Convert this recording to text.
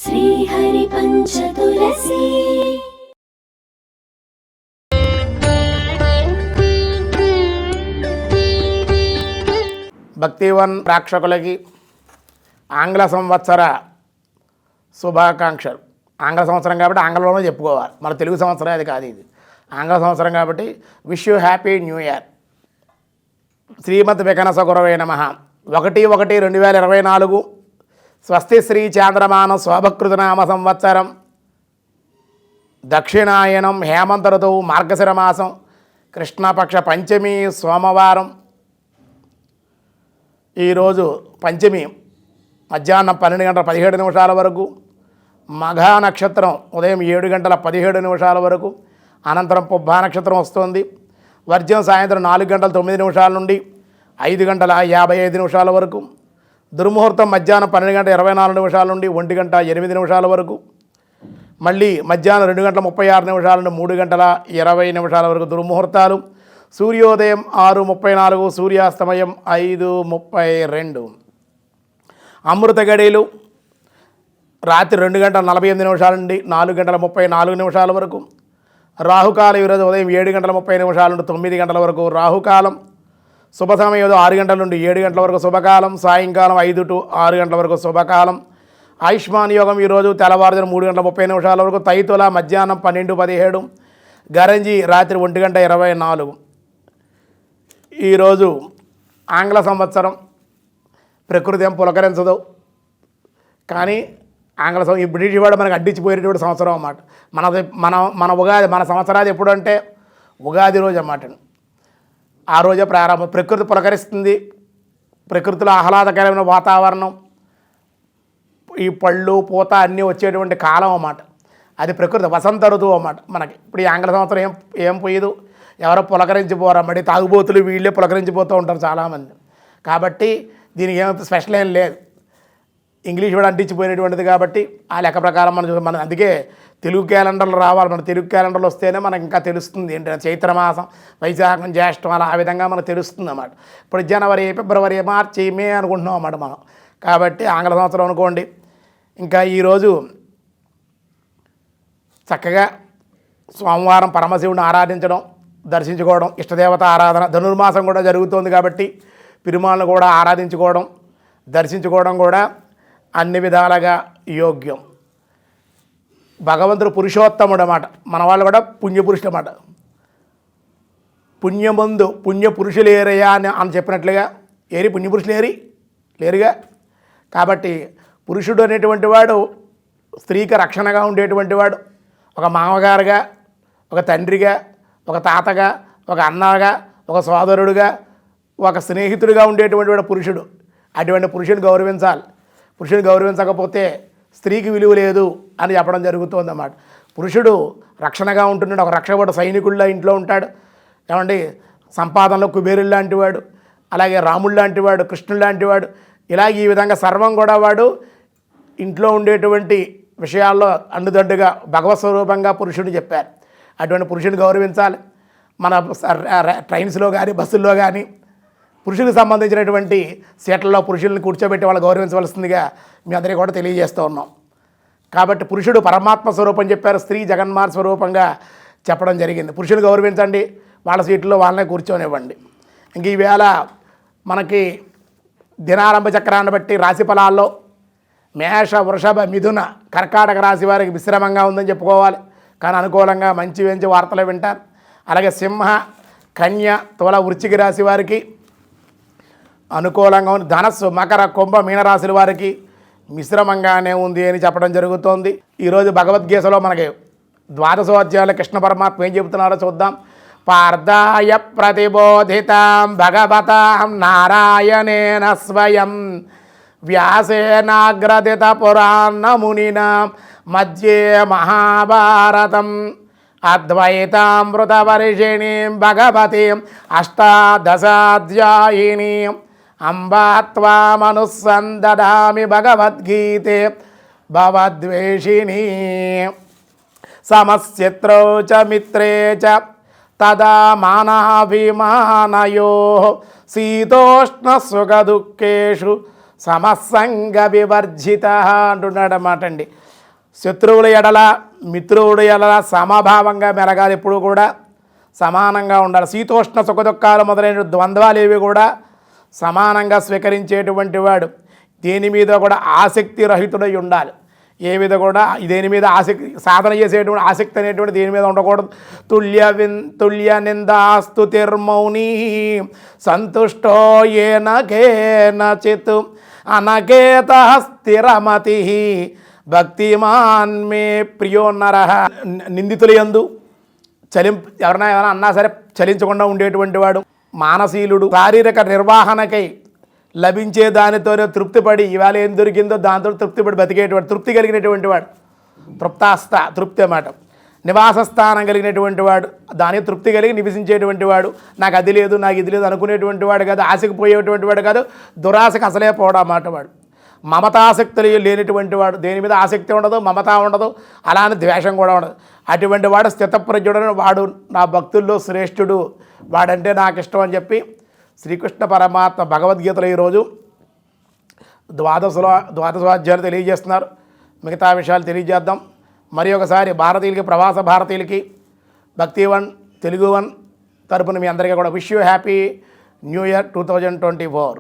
శ్రీహరి పంచతులసి భక్తివన్ ప్రేక్షకులకి ఆంగ్ల సంవత్సర శుభాకాంక్షలు. ఆంగ్ల సంవత్సరం కాబట్టి ఆంగ్లంలోనే చెప్పుకోవాలి, మన తెలుగు సంవత్సరం అది కాదు. ఇది ఆంగ్ల సంవత్సరం కాబట్టి wish you happy new year. శ్రీమద్ వికనస గురవే నమః. 1/1/2024 స్వస్తి శ్రీ చాంద్రమాన శోభకృతనామ సంవత్సరం దక్షిణాయనం హేమంత ఋతువు మార్గశిర మాసం కృష్ణపక్ష పంచమి సోమవారం. ఈరోజు పంచమి మధ్యాహ్నం 12:17 వరకు, మఘా నక్షత్రం ఉదయం 7:17 వరకు, అనంతరం పుబ్బా నక్షత్రం వస్తుంది. వర్జ్యం సాయంత్రం 4:09 నుండి 5:55 వరకు. దుర్ముహూర్తం మధ్యాహ్నం 12:24 నుండి 1:08 వరకు. మళ్ళీ మధ్యాహ్నం 2:36 నుండి 3:20 వరకు దుర్ముహూర్తాలు. సూర్యోదయం 6:34, సూర్యాస్తమయం 5:32. అమృత గడియలు రాత్రి 2:48 నుండి 4:34 వరకు. రాహుకాలం ఈరోజు ఉదయం 7:30 నుండి 9 వరకు రాహుకాలం. శుభ సమయం 6 గంటల నుండి 7 గంటల వరకు శుభకాలం. సాయంకాలం 5 to 6 వరకు శుభకాలం. ఆయుష్మాన్ యోగం ఈరోజు తెల్లవారుజామున 3:30 వరకు. తైతుల మధ్యాహ్నం 12:17, గరంజి రాత్రి 1:24. ఈరోజు ఆంగ్ల సంవత్సరం. ప్రకృతి ఏం పులకరించదు, కానీ ఆంగ్ల సంవత్సరం ఈ బ్రిటిష్ వాడు మనకు అడ్డించిపోయేటువంటి సంవత్సరం అన్నమాట. మన ఉగాది, మన సంవత్సరాది ఎప్పుడు అంటే ఉగాది రోజు అన్నమాట. ఆ రోజే ప్రారంభం. ప్రకృతి పులకరిస్తుంది, ప్రకృతిలో ఆహ్లాదకరమైన వాతావరణం, ఈ పళ్ళు పూత అన్నీ వచ్చేటువంటి కాలం అన్నమాట. అది ప్రకృతి వసంత ఋతువు అన్నమాట మనకి. ఇప్పుడు ఈ ఆంగ్ల సంవత్సరం ఏం పోయేదు, ఎవరో పులకరించిపోరా, మరి తాగుబోతులు వీళ్ళే పులకరించిపోతూ ఉంటారు చాలామంది. కాబట్టి దీనికి ఏం స్పెషల్ ఏం లేదు, ఇంగ్లీష్ కూడా అంటించిపోయినటువంటిది. కాబట్టి ఆ లెక్క ప్రకారం మనం అందుకే తెలుగు క్యాలెండర్లు రావాలి. మన తెలుగు క్యాలెండర్లు వస్తేనే మనకు ఇంకా తెలుస్తుంది ఏంటంటే చైత్రమాసం, వైశాఖం, జ్యేష్టం అలా ఆ విధంగా మనకు తెలుస్తుంది అన్నమాట. ఇప్పుడు జనవరి, ఫిబ్రవరి, మార్చి, మే అనుకుంటున్నాం అన్నమాట మనం. కాబట్టి ఆంగ్ల సంవత్సరం అనుకోండి. ఇంకా ఈరోజు చక్కగా సోమవారం పరమశివుడిని ఆరాధించడం, దర్శించుకోవడం, ఇష్టదేవత ఆరాధన. ధనుర్మాసం కూడా జరుగుతోంది కాబట్టి పెరుమాళ్ళను కూడా ఆరాధించుకోవడం, దర్శించుకోవడం కూడా అన్ని విధాలుగా యోగ్యం. భగవంతుడు పురుషోత్తముడు అన్నమాట. మన వాళ్ళు కూడా పుణ్యపురుషుడు అన్నమాట. పుణ్యమందు పుణ్యపురుషులేరయా అని చెప్పినట్లుగా ఏరి పుణ్యపురుషులు లేరుగా. కాబట్టి పురుషుడు అనేటువంటి వాడు స్త్రీకి రక్షణగా ఉండేటువంటి వాడు. ఒక మామగారుగా, ఒక తండ్రిగా, ఒక తాతగా, ఒక అన్నగా, ఒక సోదరుడుగా, ఒక స్నేహితుడిగా ఉండేటువంటి వాడు పురుషుడు. అటువంటి పురుషుని గౌరవించాలి. పురుషుని గౌరవించకపోతే స్త్రీకి విలువ లేదు అని చెప్పడం జరుగుతుంది అన్నమాట. పురుషుడు రక్షణగా ఉంటున్నాడు, ఒక రక్షకుడు సైనికుల్లో ఇంట్లో ఉంటాడు. ఏమండి, సంపాదనలో కుబేరుడు లాంటివాడు, అలాగే రాముడు లాంటివాడు, కృష్ణుడు లాంటివాడు. ఇలాగ ఈ విధంగా సర్వం కూడా వాడు ఇంట్లో ఉండేటువంటి విషయాల్లో అండుదడ్డుగా భగవత్ స్వరూపంగా పురుషుడు చెప్పారు. అటువంటి పురుషుని గౌరవించాలి. మన ట్రైన్స్లో కానీ బస్సుల్లో కానీ పురుషులకు సంబంధించినటువంటి సీట్లలో పురుషుల్ని కూర్చోబెట్టి వాళ్ళు గౌరవించవలసిందిగా మీ అందరికీ కూడా తెలియజేస్తూ ఉన్నాం. కాబట్టి పురుషుడు పరమాత్మ స్వరూపం చెప్పారు, స్త్రీ జగన్మాత స్వరూపంగా చెప్పడం జరిగింది. పురుషులు గౌరవించండి, వాళ్ళ సీట్లో వాళ్ళనే కూర్చొనివ్వండి. ఇంక ఈవేళ మనకి దినారంభ చక్రాన్ని బట్టి రాశి ఫలాల్లో మేష, వృషభ, మిథున, కర్కాటక రాశి వారికి మిశ్రమంగా ఉందని చెప్పుకోవాలి. కానీ అనుకూలంగా మంచి వార్తలు వింటారు. అలాగే సింహ, కన్య, తుల, వృశ్చిక రాశి వారికి అనుకూలంగా ఉంది. ధనస్సు, మకర, కుంభ, మీనరాశుల వారికి మిశ్రమంగానే ఉంది అని చెప్పడం జరుగుతోంది. ఈరోజు భగవద్గీతలో మనకి 12వ అధ్యాయంలో కృష్ణ పరమాత్మ ఏం చెబుతున్నారో చూద్దాం. పార్థాయ ప్రతిబోధితాం భగవతాం నారాయణేన స్వయం వ్యాసేనాగ్రదిత పురాణమునినా మధ్యే మహాభారతం అద్వైతామృతవర్షిణీం భగవతీం అష్టాదశాధ్యాయినీం అంబాత్వామనుసందదామి భగవద్గీతే భవద్వేషిణీ సమశత్రౌ చ మిత్రే చ తదా మానాభిమానయోః శీతోష్ణ సుఖదుఃఖేషు సమసంగ వివర్జిత అంటున్నాడు అన్నమాట అండి. శత్రువుల ఎడల మిత్రువుల ఎడల సమభావంగా మెలగాలి, ఎప్పుడు కూడా సమానంగా ఉండాలి. శీతోష్ణ సుఖదుఖాలు మొదలైన ద్వంద్వాలు ఏవి కూడా సమానంగా స్వీకరించేటువంటి వాడు. దేని మీద కూడా ఆసక్తి రహితుడై ఉండాలి. ఏ విధ కూడా దేని మీద ఆసక్తి, సాధన చేసేటువంటి ఆసక్తి అనేటువంటి దేని మీద ఉండకూడదు. తుల్య నిందాస్తు తిర్మౌని సంతుష్టో ఏన కేనచిత్ అనకేత స్థిరమతి భక్తిమాన్ మే ప్రియో నరః. నిందితుల యందు ఎవరైనా అన్నా సరే చలించకుండా ఉండేటువంటి వాడు, మానశీలుడు, శారీరక నిర్వహణకై లభించే దానితోనే తృప్తిపడి ఇవాళ ఏం దొరికిందో దాంతో తృప్తిపడి బతికేటువంటి, తృప్తి కలిగినటువంటి వాడు, తృప్తి అన్నమాట. నివాస స్థానం కలిగినటువంటి వాడు, దానికి తృప్తి కలిగి నివసించేటువంటి వాడు. నాకు అది లేదు, నాకు ఇది లేదు అనుకునేటువంటి వాడు కాదు, ఆశకు పోయేటువంటి వాడు కాదు, దురాశకు అసలే పోవడం అన్నమాట వాడు. మమతాసక్తులు లేనిటువంటి వాడు, దేని మీద ఆసక్తి ఉండదు, మమత ఉండదు, అలానే ద్వేషం కూడా ఉండదు. అటువంటి వాడు స్థితప్రజ్ఞుడని, వాడు నా భక్తుల్లో శ్రేష్ఠుడు, వాడంటే నాకు ఇష్టం అని చెప్పి శ్రీకృష్ణ పరమాత్మ భగవద్గీతలో ఈరోజు ద్వాదశోధ్యాయులు తెలియజేస్తున్నారు. మిగతా విషయాలు తెలియజేద్దాం. మరి ఒకసారి భారతీయులకి, ప్రవాస భారతీయులకి భక్తి1 తెలుగు 1 తరపున మీ అందరికీ కూడా wish you happy new year 2024.